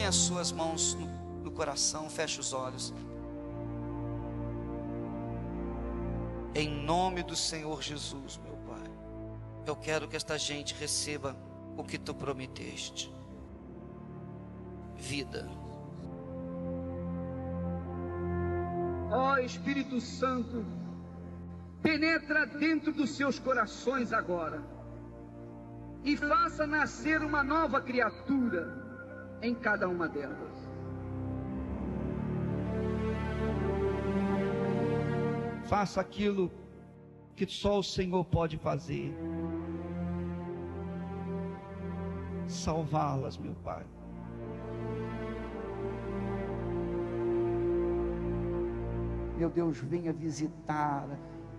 Põe as suas mãos no coração, feche os olhos. Em nome do Senhor Jesus, meu Pai, eu quero que esta gente receba o que tu prometeste: vida. Ó Espírito Santo, penetra dentro dos seus corações agora e faça nascer uma nova criatura em cada uma delas. Faça aquilo que só o Senhor pode fazer. Salvá-las, meu Pai. Meu Deus, venha visitar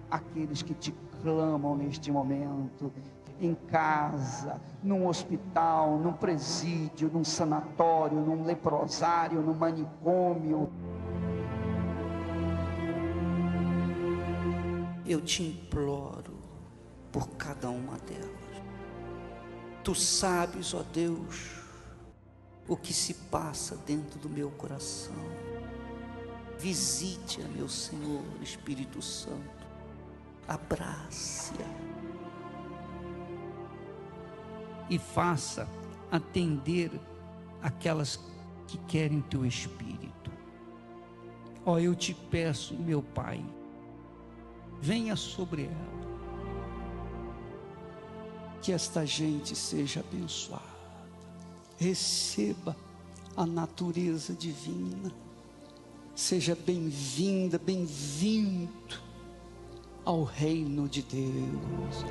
aqueles que te clamam neste momento, em casa, num hospital, num presídio, num sanatório, num leprosário, num manicômio. Eu te imploro por cada uma delas. Tu sabes, ó Deus, o que se passa dentro do meu coração. Visite-a, meu Senhor, Espírito Santo. Abrace-a. E faça atender aquelas que querem teu Espírito. Ó, eu te peço, meu Pai, venha sobre ela. Que esta gente seja abençoada. Receba a natureza divina. Seja bem-vinda, bem-vindo ao reino de Deus.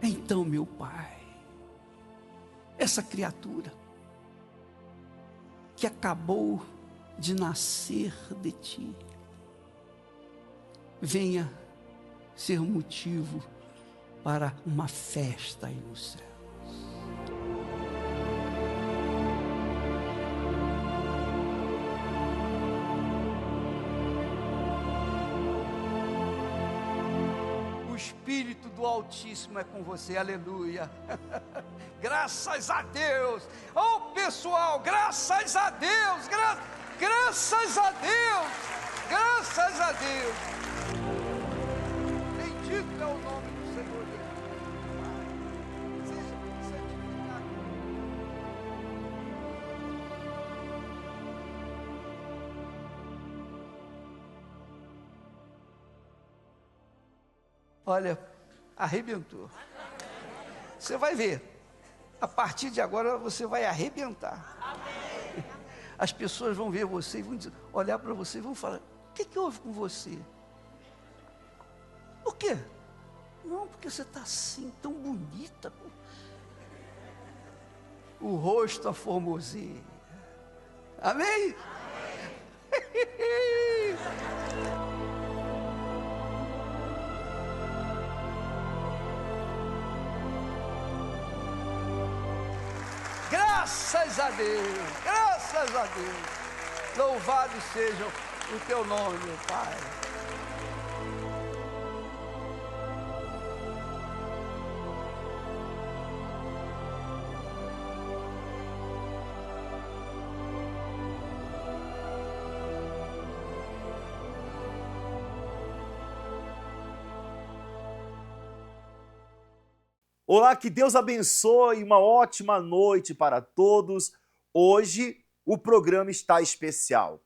Então, meu Pai, essa criatura que acabou de nascer de Ti, venha ser motivo para uma festa aí no céu. O Espírito do Altíssimo é com você, aleluia. Graças a Deus. Oh pessoal, graças a Deus, graças a Deus, graças a Deus. Bendito é o nome do Senhor Jesus. Seja santificado. Olha, arrebentou. Você vai ver. A partir de agora você vai arrebentar. Amém. As pessoas vão ver você e vão olhar para você e vão falar: o que houve com você? Por quê? Não, porque você está assim, tão bonita. O rosto aformoseia. Amém? Amém. Graças a Deus, graças a Deus. Louvado seja o teu nome, meu Pai. Olá, que Deus abençoe, uma ótima noite para todos. Hoje o programa está especial.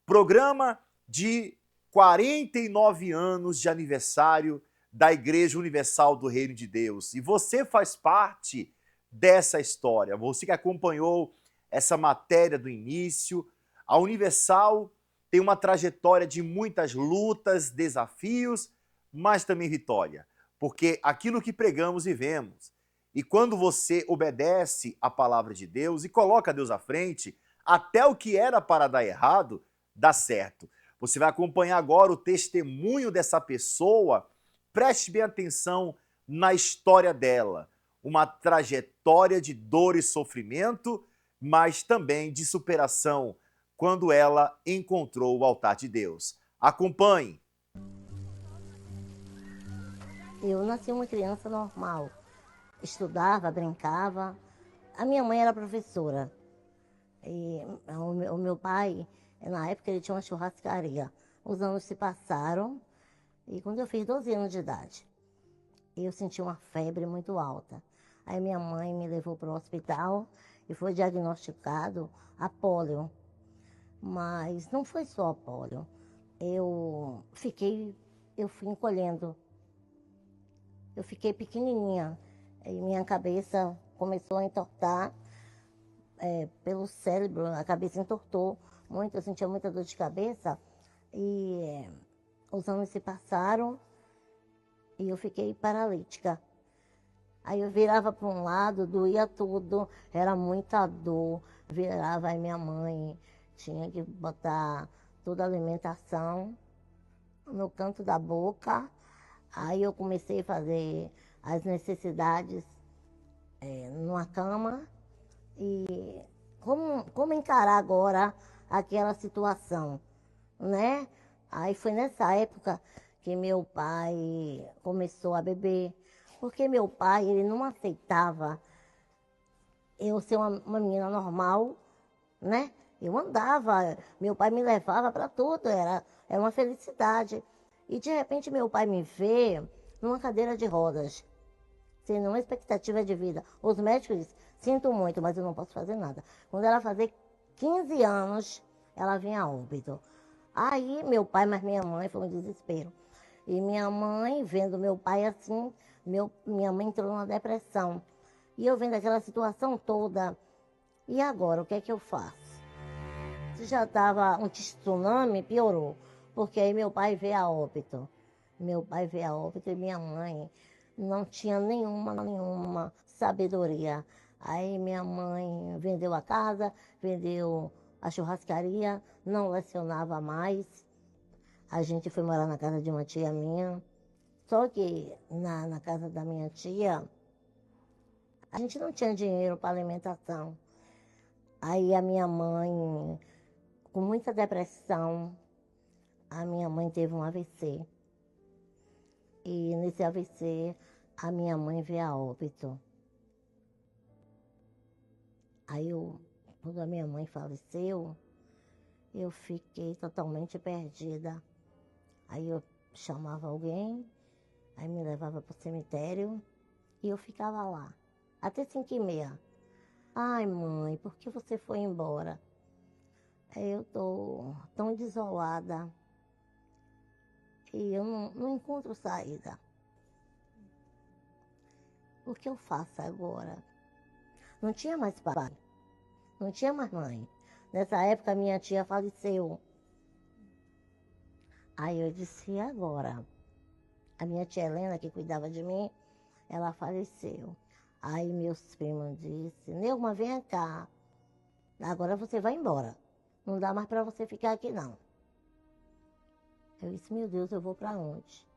Programa de 49 anos de aniversário da Igreja Universal do Reino de Deus. E você faz parte dessa história. Você que acompanhou essa matéria do início. A Universal tem uma trajetória de muitas lutas, desafios, mas também vitória. Porque aquilo que pregamos e vemos. E quando você obedece à palavra de Deus e coloca Deus à frente, até o que era para dar errado, dá certo. Você vai acompanhar agora o testemunho dessa pessoa. Preste bem atenção na história dela. Uma trajetória de dor e sofrimento, mas também de superação, quando ela encontrou o altar de Deus. Acompanhe. Eu nasci uma criança normal, estudava, brincava. A minha mãe era professora. E o meu pai, na época, ele tinha uma churrascaria. Os anos se passaram e quando eu fiz 12 anos de idade, eu senti uma febre muito alta. Aí minha mãe me levou para o hospital e foi diagnosticado a pólio. Mas não foi só a pólio. Eu fui encolhendo. Eu fiquei pequenininha e minha cabeça começou a entortar pelo cérebro, a cabeça entortou muito, eu sentia muita dor de cabeça e os anos se passaram e eu fiquei paralítica. Aí eu virava para um lado, doía tudo, era muita dor, virava, aí minha mãe tinha que botar toda a alimentação no canto da boca. Aí eu comecei a fazer as necessidades numa cama. E como encarar agora aquela situação, né? Aí foi nessa época que meu pai começou a beber, porque meu pai, ele não aceitava eu ser uma menina normal, né? Eu andava, meu pai me levava para tudo, era uma felicidade. E de repente meu pai me vê numa cadeira de rodas, sem nenhuma expectativa de vida. Os médicos dizem, sinto muito, mas eu não posso fazer nada. Quando ela fazer 15 anos, ela vinha a óbito. Aí meu pai, mas minha mãe, foi um desespero. E minha mãe, vendo meu pai assim, minha mãe entrou numa depressão. E eu vendo aquela situação toda, e agora, o que é que eu faço? Se já estava um tsunami, piorou. Porque aí meu pai veio a óbito. Meu pai veio a óbito e minha mãe não tinha nenhuma sabedoria. Aí minha mãe vendeu a casa, vendeu a churrascaria, não lecionava mais. A gente foi morar na casa de uma tia minha. Só que na casa da minha tia, a gente não tinha dinheiro para alimentação. Aí a minha mãe, com muita depressão, a minha mãe teve um AVC. E nesse AVC, a minha mãe veio a óbito. Aí, quando a minha mãe faleceu, eu fiquei totalmente perdida. Aí eu chamava alguém, aí me levava para o cemitério e eu ficava lá, até 5h30. Ai, mãe, por que você foi embora? Eu estou tão desolada e eu não encontro saída. O que eu faço agora? Não tinha mais pai, não tinha mais mãe. Nessa época, minha tia faleceu. Aí eu disse, e agora? A minha tia Helena, que cuidava de mim, ela faleceu. Aí meus primos disseram, Neuma, vem cá. Agora você vai embora. Não dá mais para você ficar aqui, não. Eu disse, meu Deus, eu vou para onde?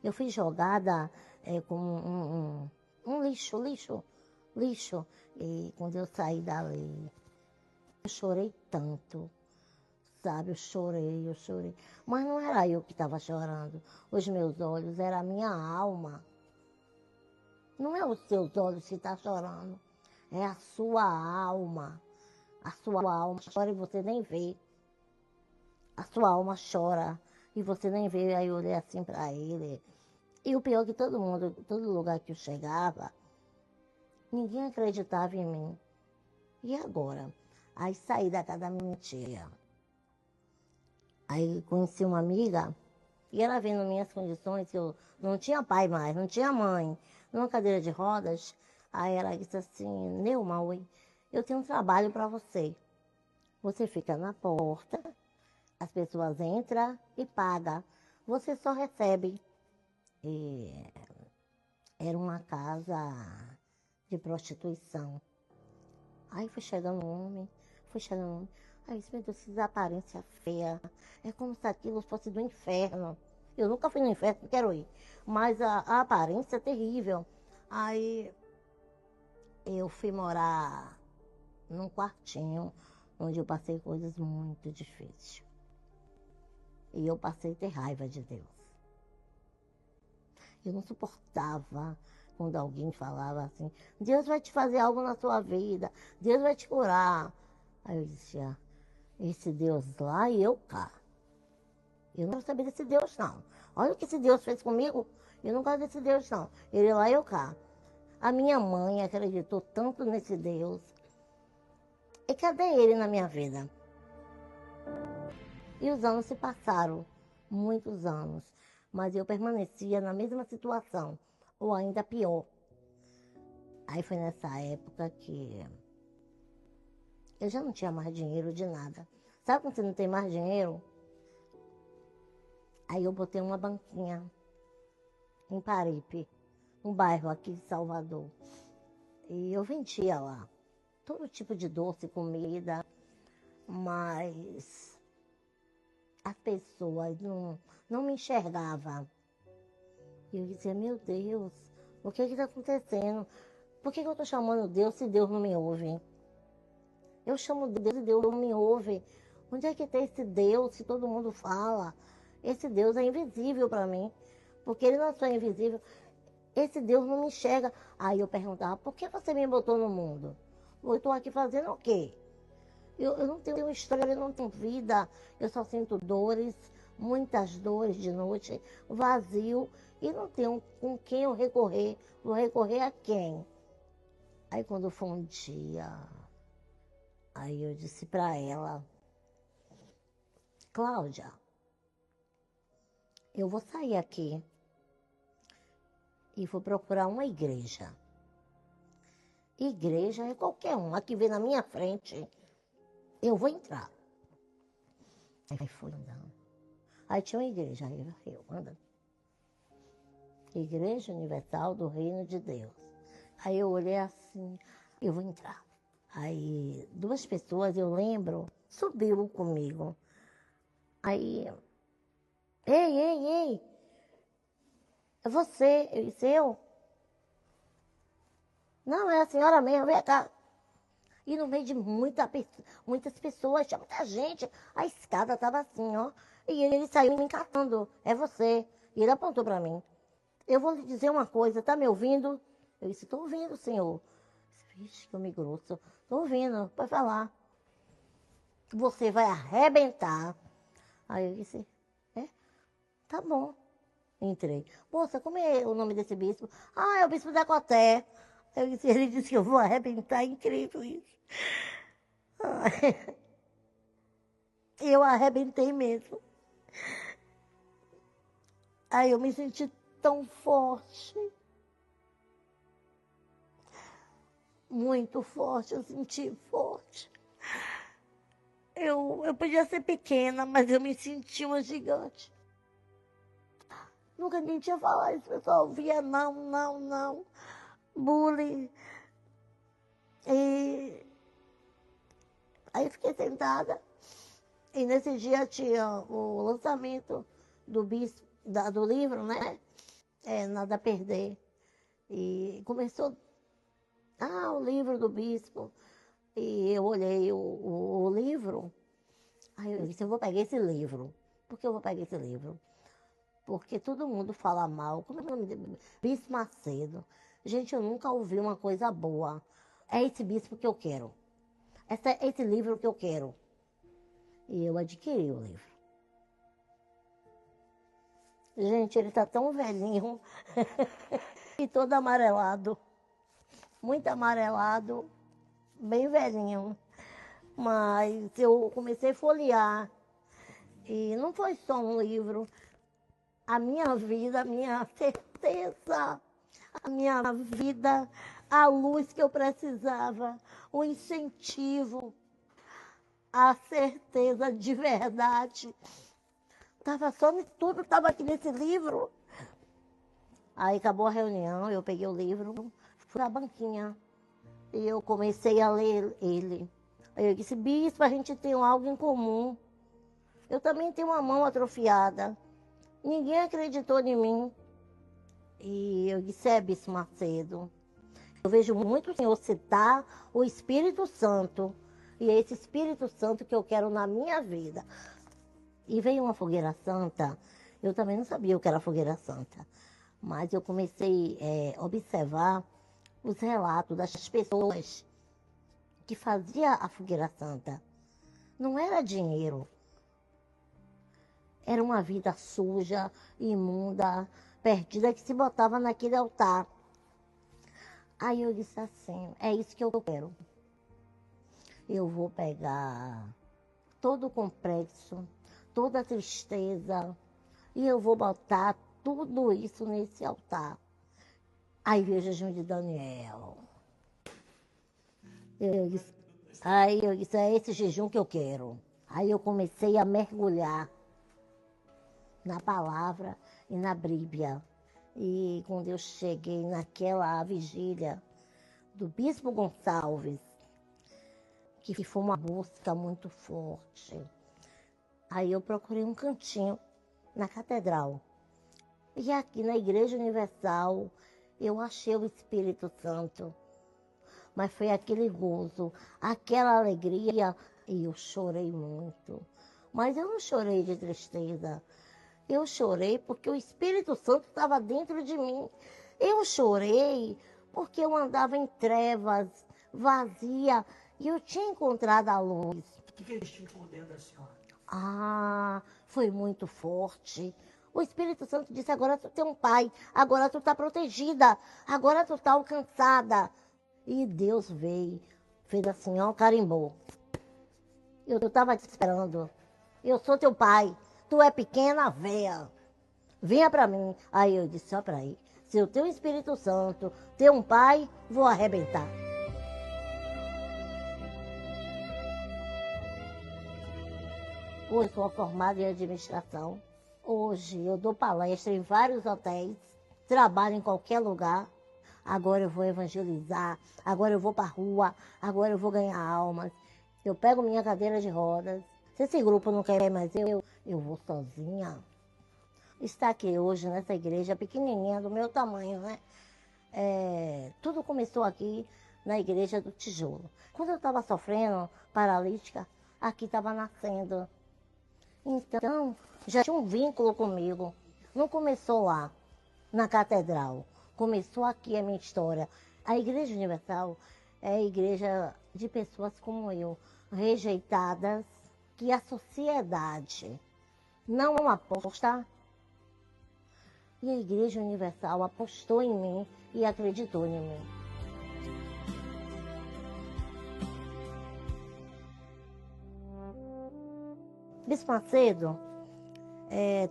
Eu fui jogada com um lixo. E quando eu saí dali, eu chorei tanto, sabe? Eu chorei. Mas não era eu que estava chorando. Os meus olhos, era a minha alma. Não é os seus olhos que estão chorando, é a sua alma. A sua alma chora e você nem vê. A sua alma chora e você nem vê. Aí eu olhei assim para ele. E o pior é que todo mundo, todo lugar que eu chegava, ninguém acreditava em mim. E agora? Aí saí da casa da minha tia. Aí conheci uma amiga e ela vendo minhas condições, que eu não tinha pai mais, não tinha mãe, numa cadeira de rodas. Aí ela disse assim, Neuma, eu tenho um trabalho para você. Você fica na porta, as pessoas entram e pagam. Você só recebe. E era uma casa de prostituição. Aí foi chegando um homem. Aí eu disse, meu Deus, que aparência feia. É como se aquilo fosse do inferno. Eu nunca fui no inferno, não quero ir. Mas a aparência é terrível. Aí eu fui morar num quartinho onde eu passei coisas muito difíceis. E eu passei a ter raiva de Deus. Eu não suportava quando alguém falava assim, Deus vai te fazer algo na sua vida, Deus vai te curar. Aí eu dizia, esse Deus lá e eu cá. Eu não quero saber desse Deus, não. Olha o que esse Deus fez comigo. Eu não gosto desse Deus, não. Ele lá e eu cá. A minha mãe acreditou tanto nesse Deus. E cadê ele na minha vida? E os anos se passaram, muitos anos. Mas eu permanecia na mesma situação, ou ainda pior. Aí foi nessa época que eu já não tinha mais dinheiro de nada. Sabe quando você não tem mais dinheiro? Aí eu botei uma banquinha em Paripe, um bairro aqui de Salvador. E eu vendia lá todo tipo de doce, comida, mas as pessoas não me enxergavam. E eu dizia, meu Deus, o que está acontecendo? Por que eu estou chamando Deus se Deus não me ouve? Eu chamo Deus e Deus não me ouve. Onde é que tem esse Deus se todo mundo fala? Esse Deus é invisível para mim, porque ele não é só invisível. Esse Deus não me enxerga. Aí eu perguntava, por que você me botou no mundo? Eu estou aqui fazendo o quê? Eu não tenho história, eu não tenho vida, eu só sinto dores, muitas dores de noite, vazio, e não tenho com quem eu recorrer. Vou recorrer a quem? Aí quando foi um dia, aí eu disse para ela, Cláudia, eu vou sair aqui e vou procurar uma igreja. Igreja é qualquer uma que vem na minha frente, eu vou entrar. Aí fui andando. Aí tinha uma igreja, aí eu andando. Igreja Universal do Reino de Deus. Aí eu olhei assim, eu vou entrar. Aí 2 pessoas, eu lembro, subiu comigo. Aí, ei, é você? Eu disse, eu? Não, é a senhora mesmo, vem cá. E no meio de muitas pessoas, tinha muita gente, a escada estava assim, ó. E ele saiu me encatando, é você. E ele apontou para mim. Eu vou lhe dizer uma coisa, tá me ouvindo? Eu disse, estou ouvindo, senhor. Vixe, que homem grosso. Estou ouvindo, pode falar. Você vai arrebentar. Aí eu disse, tá bom. Entrei. Moça, como é o nome desse bispo? Ah, é o bispo da Coté. Ele disse que eu vou arrebentar, é incrível isso. Eu arrebentei mesmo. Aí eu me senti tão forte. Muito forte, eu senti forte. Eu podia ser pequena, mas eu me senti uma gigante. Nunca ninguém tinha falado isso, pessoal via não. Bullying. E aí eu fiquei sentada. E nesse dia tinha o lançamento do bispo, do livro, né? Nada a Perder. E começou, o livro do bispo. E eu olhei o livro. Aí eu disse, eu vou pegar esse livro. Por que eu vou pegar esse livro? Porque todo mundo fala mal. Como é o nome dele? Bispo Macedo. Gente, eu nunca ouvi uma coisa boa. É esse bispo que eu quero. Esse livro que eu quero. E eu adquiri o livro. Gente, ele está tão velhinho. E todo amarelado. Muito amarelado. Bem velhinho. Mas eu comecei a folhear. E não foi só um livro. A minha vida, a minha certeza, a minha vida, a luz que eu precisava, o incentivo, a certeza de verdade. Tudo estava aqui nesse livro. Aí acabou a reunião, eu peguei o livro, fui à banquinha e eu comecei a ler ele. Aí eu disse, bispo, a gente tem algo em comum. Eu também tenho uma mão atrofiada. Ninguém acreditou em mim. E eu disse, bispo Macedo, eu vejo muito o senhor citar o Espírito Santo. E é esse Espírito Santo que eu quero na minha vida. E veio uma fogueira santa. Eu também não sabia o que era fogueira santa. Mas eu comecei a observar os relatos das pessoas que faziam a fogueira santa. Não era dinheiro. Era uma vida suja, imunda, perdida, que se botava naquele altar. Aí eu disse assim, é isso que eu quero. Eu vou pegar todo o complexo, toda a tristeza, e eu vou botar tudo isso nesse altar. Aí veio o jejum de Daniel. Aí eu disse, é esse jejum que eu quero. Aí eu comecei a mergulhar na palavra e na Bíblia. E quando eu cheguei naquela vigília do Bispo Gonçalves, que foi uma busca muito forte, aí eu procurei um cantinho na catedral. E aqui na Igreja Universal eu achei o Espírito Santo. Mas foi aquele gozo, aquela alegria, e eu chorei muito. Mas eu não chorei de tristeza. Eu chorei porque o Espírito Santo estava dentro de mim. Eu chorei porque eu andava em trevas, vazia, e eu tinha encontrado a luz. O que vestiu por dentro da senhora? Ah, foi muito forte. O Espírito Santo disse, agora tu tem um pai, agora tu está protegida, agora tu está alcançada. E Deus veio, fez assim, ó, carimbou. Eu estava te esperando. Eu sou teu pai. Tu é pequena, venha para mim. Aí eu disse, ó, para aí. Se eu tenho o Espírito Santo, ter um pai, vou arrebentar. Hoje sou formada em administração. Hoje eu dou palestra em vários hotéis, trabalho em qualquer lugar. Agora eu vou evangelizar, agora eu vou para a rua, agora eu vou ganhar almas. Eu pego minha cadeira de rodas. Se esse grupo não quer mais eu vou sozinha. Estar aqui hoje nessa igreja pequenininha, do meu tamanho, né? Tudo começou aqui na igreja do Tijolo. Quando eu estava sofrendo, paralítica, aqui estava nascendo. Então, já tinha um vínculo comigo. Não começou lá, na catedral. Começou aqui a minha história. A Igreja Universal é a igreja de pessoas como eu, rejeitadas, que a sociedade não aposta. E a Igreja Universal apostou em mim e acreditou em mim. Bispo Macedo,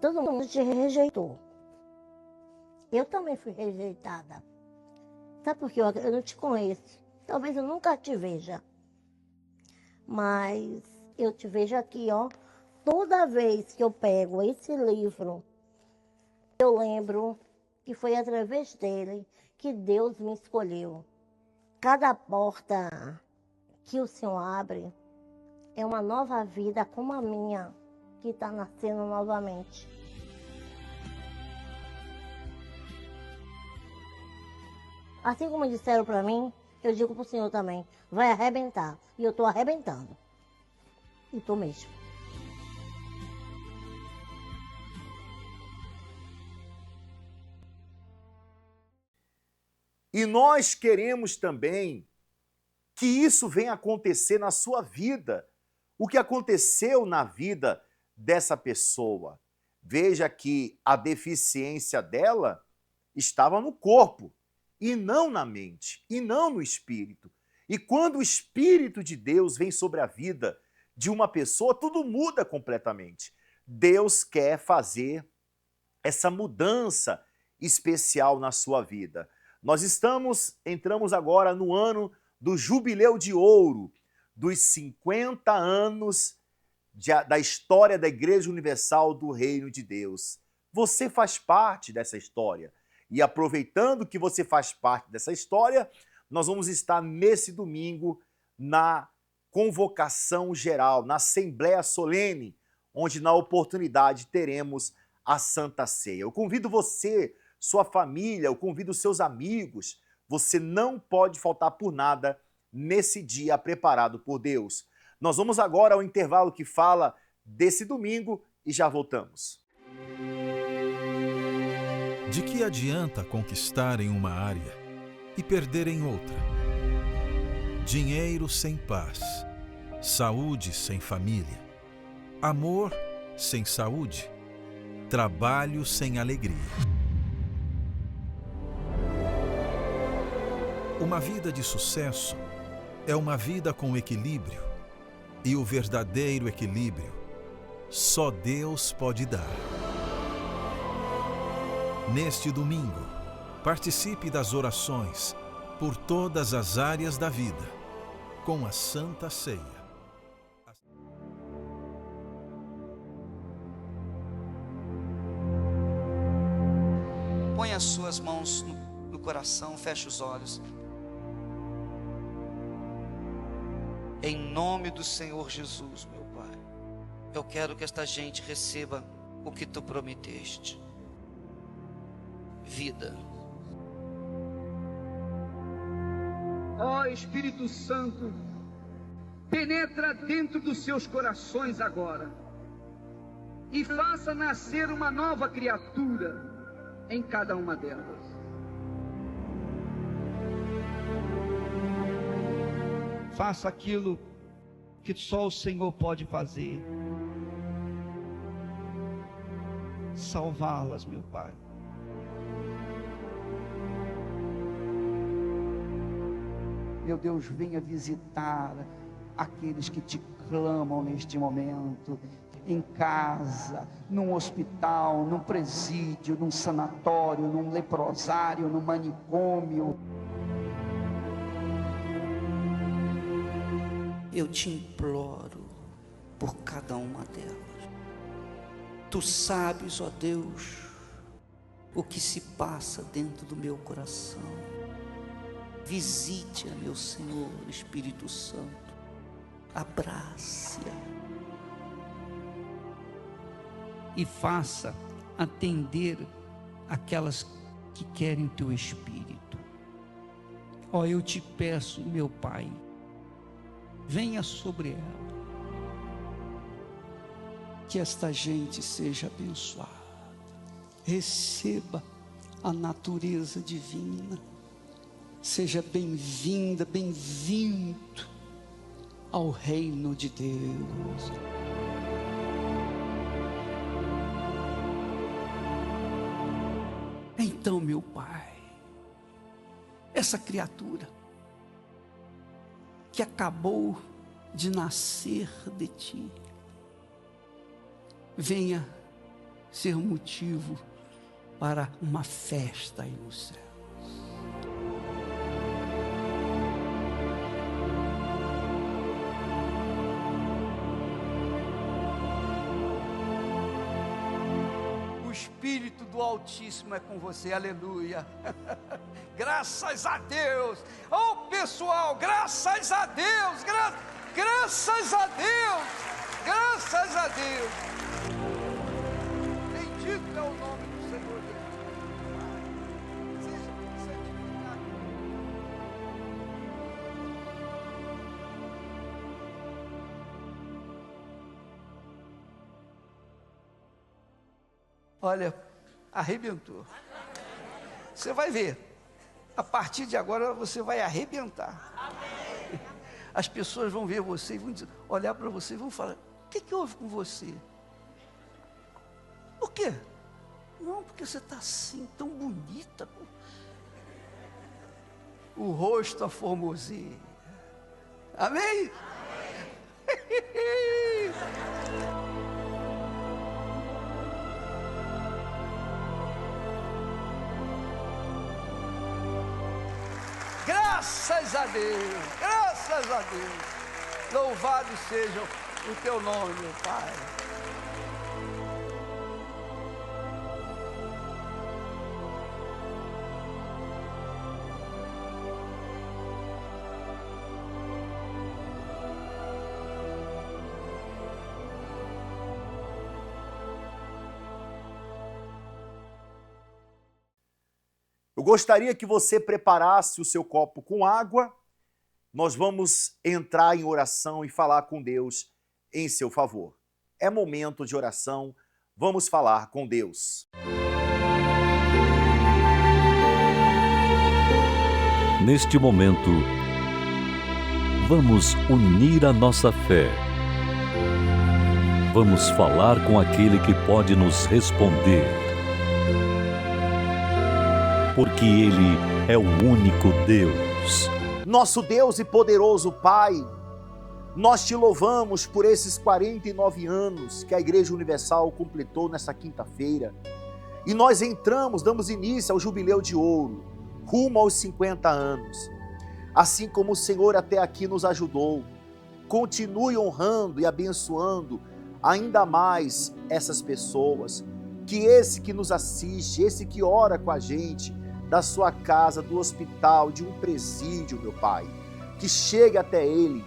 todo mundo te rejeitou. Eu também fui rejeitada. Sabe por quê? Eu não te conheço. Talvez eu nunca te veja. Mas eu te vejo aqui, ó. Toda vez que eu pego esse livro, eu lembro que foi através dele que Deus me escolheu. Cada porta que o Senhor abre é uma nova vida como a minha, que está nascendo novamente. Assim como disseram para mim, eu digo para o Senhor também, vai arrebentar. E eu estou arrebentando. E estou mesmo. E nós queremos também que isso venha acontecer na sua vida. O que aconteceu na vida dessa pessoa. Veja que a deficiência dela estava no corpo, e não na mente, e não no espírito. E quando o Espírito de Deus vem sobre a vida de uma pessoa, tudo muda completamente. Deus quer fazer essa mudança especial na sua vida. Nós entramos agora no ano do Jubileu de Ouro, dos 50 anos da história da Igreja Universal do Reino de Deus. Você faz parte dessa história. E aproveitando que você faz parte dessa história, nós vamos estar nesse domingo na convocação geral, na Assembleia Solene, onde na oportunidade teremos a Santa Ceia. Eu convido você, sua família, eu convido seus amigos. Você não pode faltar por nada nesse dia preparado por Deus. Nós vamos agora ao intervalo que fala desse domingo e já voltamos. De que adianta conquistar em uma área e perder em outra? Dinheiro sem paz, saúde sem família, amor sem saúde, trabalho sem alegria. Uma vida de sucesso é uma vida com equilíbrio, e o verdadeiro equilíbrio só Deus pode dar. Neste domingo, participe das orações por todas as áreas da vida, com a Santa Ceia. Põe as suas mãos no coração, feche os olhos. Em nome do Senhor Jesus, meu Pai, eu quero que esta gente receba o que Tu prometeste. Vida. Ó Espírito Santo, penetra dentro dos seus corações agora e faça nascer uma nova criatura em cada uma delas. Faça aquilo que só o Senhor pode fazer. Salvá-las, meu Pai. Meu Deus, venha visitar aqueles que te clamam neste momento, em casa, num hospital, num presídio, num sanatório, num leprosário, num manicômio. Eu te imploro por cada uma delas. Tu sabes, ó Deus, o que se passa dentro do meu coração. Visite-a, meu Senhor, Espírito Santo. Abrace-a. E faça atender aquelas que querem teu Espírito. Ó, eu te peço, meu Pai, venha sobre ela, que esta gente seja abençoada, receba a natureza divina, seja bem-vinda, bem-vindo ao reino de Deus. Então, meu Pai, essa criatura que acabou de nascer de Ti, venha ser motivo para uma festa aí no céu. O Espírito do Altíssimo é com você, aleluia. Graças a Deus. Oh, pessoal, graças a Deus, graças a Deus, graças a Deus. Bendito é o nome do Senhor Jesus. Seja santificado. Olha, arrebentou. Você vai ver. A partir de agora você vai arrebentar. Amém. As pessoas vão ver você e vão olhar para você e vão falar: o que houve com você? Por quê? Não, porque você está assim, tão bonita. O rosto aformoseia. Amém? Amém. Graças a Deus, graças a Deus. Louvado seja o teu nome, meu Pai. Eu gostaria que você preparasse o seu copo com água. Nós vamos entrar em oração e falar com Deus em seu favor. É momento de oração, vamos falar com Deus. Neste momento, vamos unir a nossa fé. Vamos falar com aquele que pode nos responder. Porque Ele é o único Deus. Nosso Deus e poderoso Pai, nós te louvamos por esses 49 anos que a Igreja Universal completou nessa quinta-feira. E nós damos início ao Jubileu de Ouro, rumo aos 50 anos. Assim como o Senhor até aqui nos ajudou, continue honrando e abençoando ainda mais essas pessoas. Que esse que nos assiste, esse que ora com a gente, da sua casa, do hospital, de um presídio, meu Pai, que chegue até ele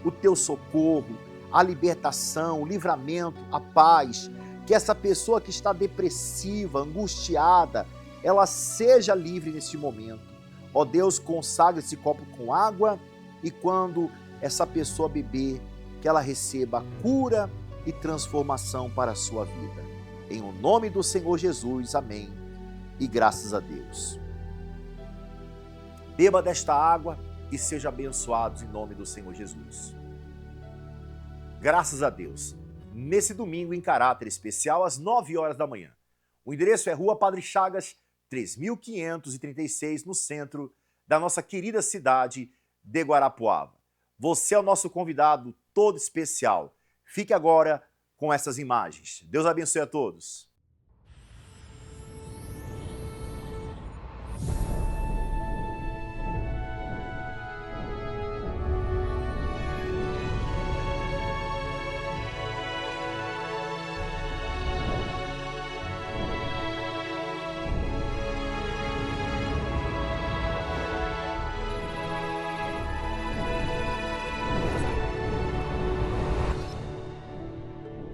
o teu socorro, a libertação, o livramento, a paz, que essa pessoa que está depressiva, angustiada, ela seja livre neste momento. Ó Deus, consagra esse copo com água e quando essa pessoa beber, que ela receba cura e transformação para a sua vida. Em o nome do Senhor Jesus, amém. E graças a Deus. Beba desta água e seja abençoados em nome do Senhor Jesus. Graças a Deus. Nesse domingo, em caráter especial, às 9 horas da manhã. O endereço é Rua Padre Chagas, 3536, no centro da nossa querida cidade de Guarapuava. Você é o nosso convidado todo especial. Fique agora com essas imagens. Deus abençoe a todos.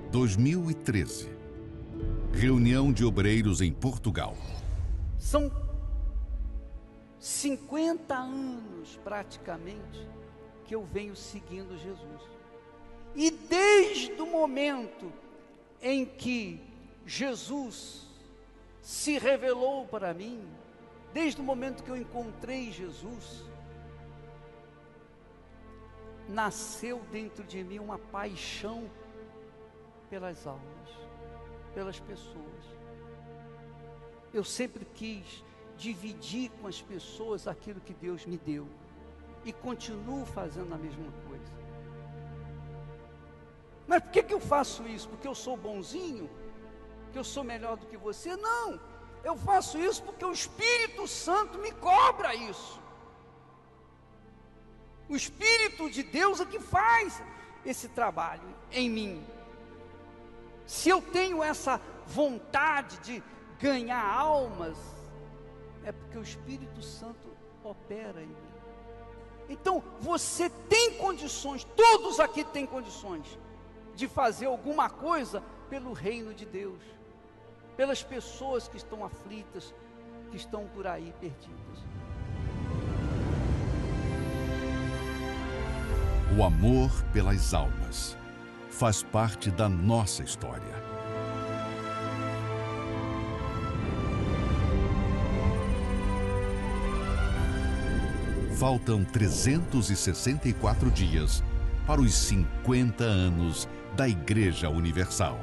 Em 2013, reunião de obreiros em Portugal. São 50 anos, praticamente, que eu venho seguindo Jesus. E desde o momento em que Jesus se revelou para mim, desde o momento que eu encontrei Jesus, nasceu dentro de mim uma paixão pelas almas, pelas pessoas. Eu sempre quis dividir com as pessoas aquilo que Deus me deu e continuo fazendo a mesma coisa. Mas por que eu faço isso? Porque eu sou bonzinho? Que eu sou melhor do que você? Não, eu faço isso porque o Espírito Santo me cobra isso. O Espírito de Deus é que faz esse trabalho em mim. Se eu tenho essa vontade de ganhar almas, é porque o Espírito Santo opera em mim. Então, você tem condições, todos aqui têm condições, de fazer alguma coisa pelo reino de Deus, pelas pessoas que estão aflitas, que estão por aí perdidas. O amor pelas almas faz parte da nossa história. Faltam 364 dias para os 50 anos da Igreja Universal.